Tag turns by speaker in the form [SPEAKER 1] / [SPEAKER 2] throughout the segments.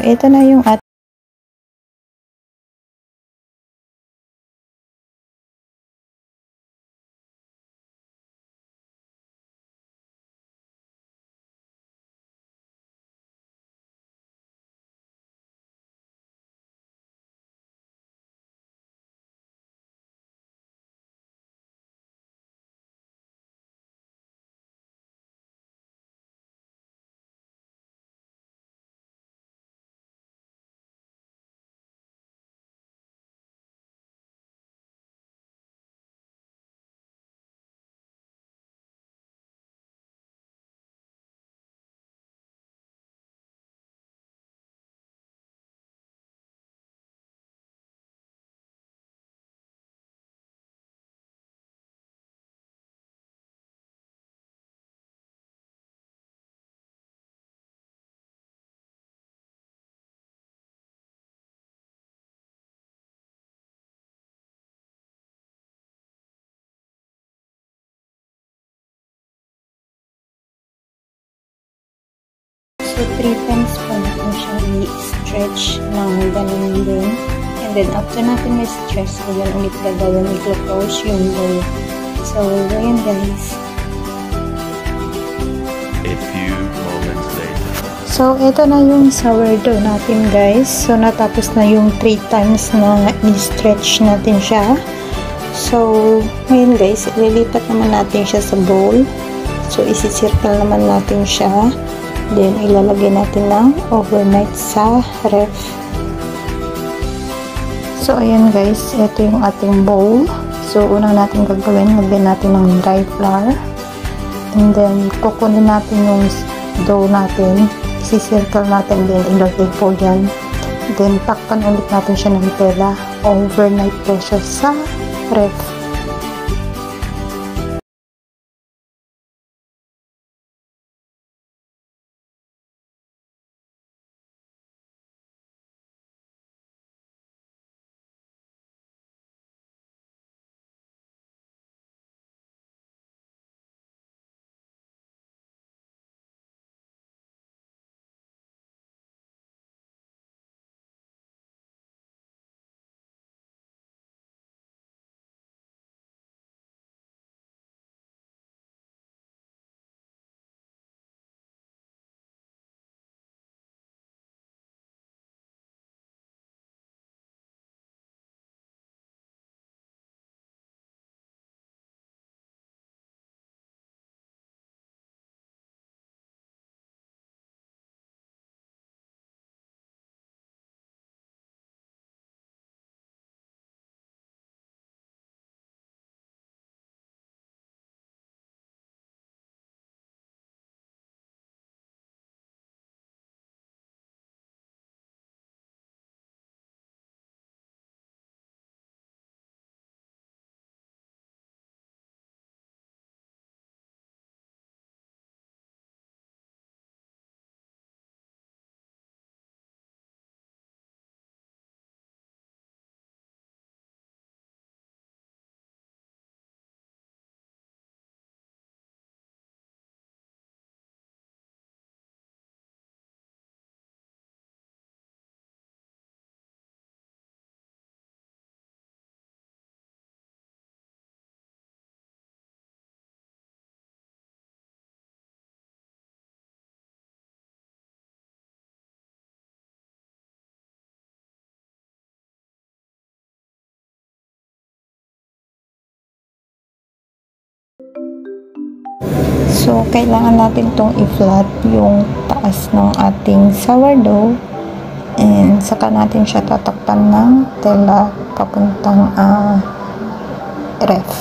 [SPEAKER 1] ito na yung at so 3 times po natin siya i-stretch ng ganun din. And then, after natin i-stretch, so yan ulit gagawin, i-close yung bowl. So, ayan guys.
[SPEAKER 2] A few moments later.
[SPEAKER 1] So, ito na yung sourdough natin guys. So, natapos na yung 3 times na i-stretch natin siya. So, ngayon guys, ililipat naman natin siya sa bowl. So, isi-circle naman natin siya. Then, ilalagay natin ng overnight sa ref. So, ayan guys, ito yung ating bowl. So, unang natin gagawin, lagyan natin ng dry flour. And then, kukunin natin yung dough natin. Isi-circle natin din, ilagay po yan. Then, takpan ulit natin siya ng tela. Overnight po siya sa ref. So, kailangan natin itong i-flat yung taas ng ating sourdough. And saka natin siya tatakpan ng tela papuntang ref.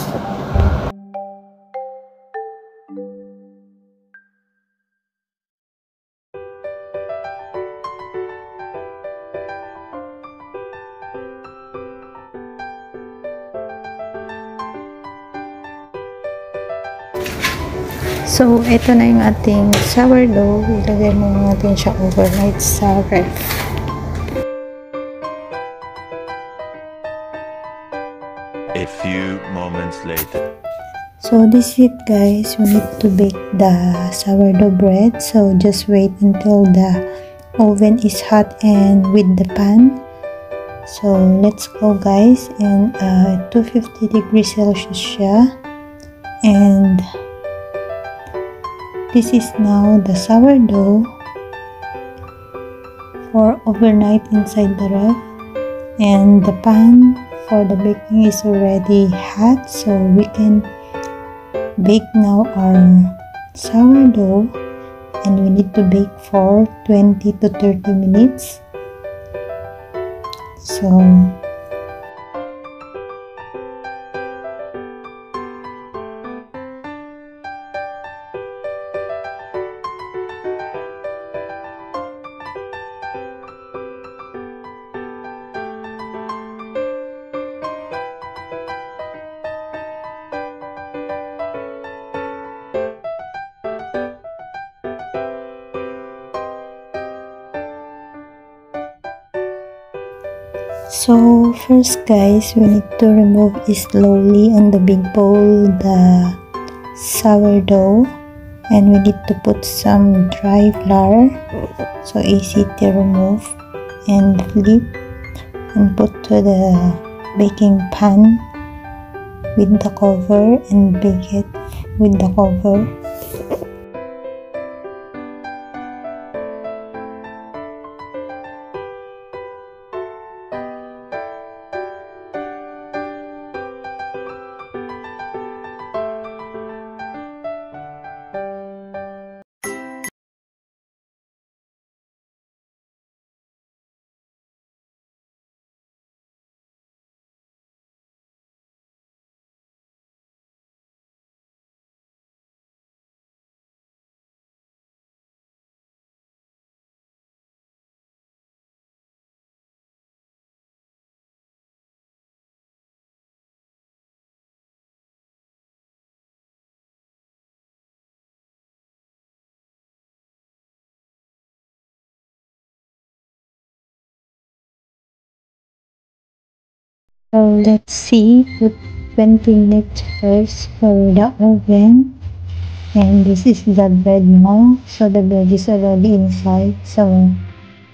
[SPEAKER 1] So, ito na yung ating sourdough. Ilagay mo natin siya overnight sa ref.
[SPEAKER 2] A few moments later.
[SPEAKER 1] So, this is it guys. We need to bake the sourdough bread. So, just wait until the oven is hot and with the pan. So let's go guys, and 250 degrees Celsius siya. And this is now the sourdough for overnight inside the ref, and the pan for the baking is already hot, so we can bake now our sourdough, and we need to bake for 20 to 30 minutes. So first guys, we need to remove slowly on the big bowl the sourdough, and we need to put some dry flour so easy to remove, and flip and put to the baking pan with the cover and bake it with the cover. So let's see, put 20 minutes first for the oven, and this is the bread now, so the bread is already inside, so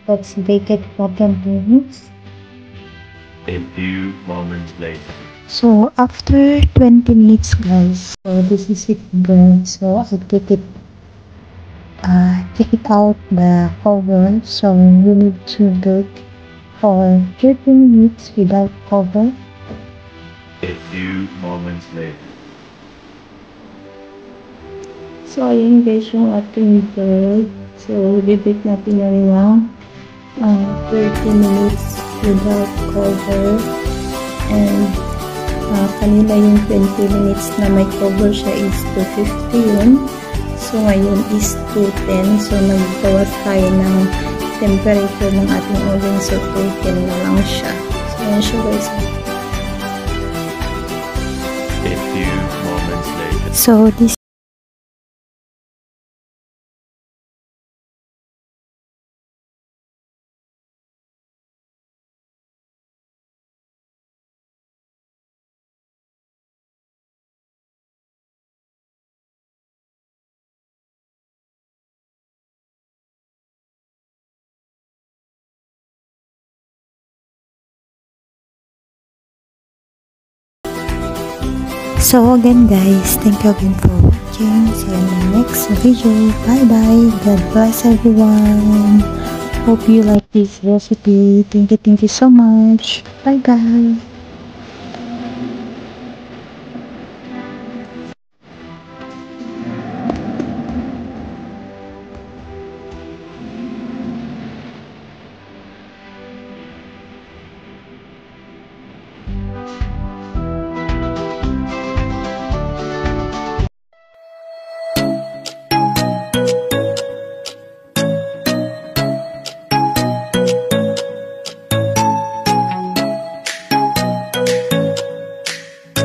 [SPEAKER 1] let's bake it for 20 minutes.
[SPEAKER 2] A few moments later.
[SPEAKER 1] So after 20 minutes guys, so this is it bread, so I'll take it out the cover, so we need to bake for 30 minutes without cover.
[SPEAKER 2] A few moments later.
[SPEAKER 1] So ayun guys yung ating bread. So bibake natin yan lang 30 minutes without cover, and kanina yung 20 minutes na may cover siya is 250 yun. So ngayon is 210, so nagbawas tayo ng temperature ng ating oven, so 210 na lang siya. So yan siya guys.
[SPEAKER 2] A few moments later.
[SPEAKER 1] So this So again guys, thank you again for watching. See you in the next video. Bye bye. God bless everyone. Hope you like this recipe. Thank you so much. Bye bye.